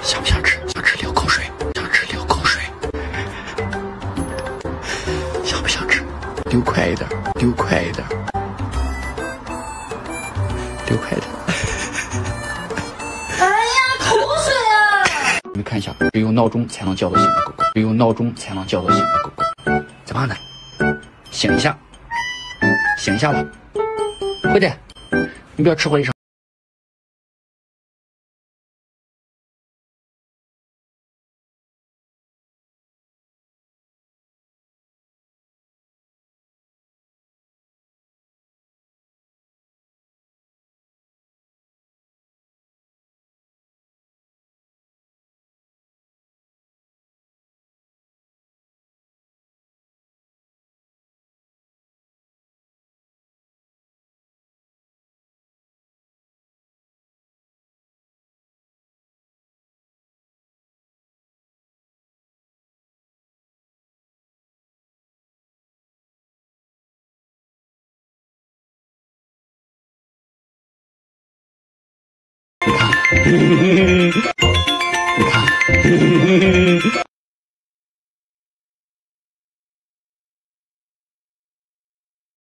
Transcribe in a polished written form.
想不想吃？想吃流口水，想吃流口水。想不想吃？流快一点，流快一点，流快一点。哎呀，口水啊！你们看一下，只有闹钟才能叫得醒的狗狗，只有闹钟才能叫得醒的狗狗。在嘛呢？醒一下，醒一下吧，快点！你不要吃我一声。你看，你看。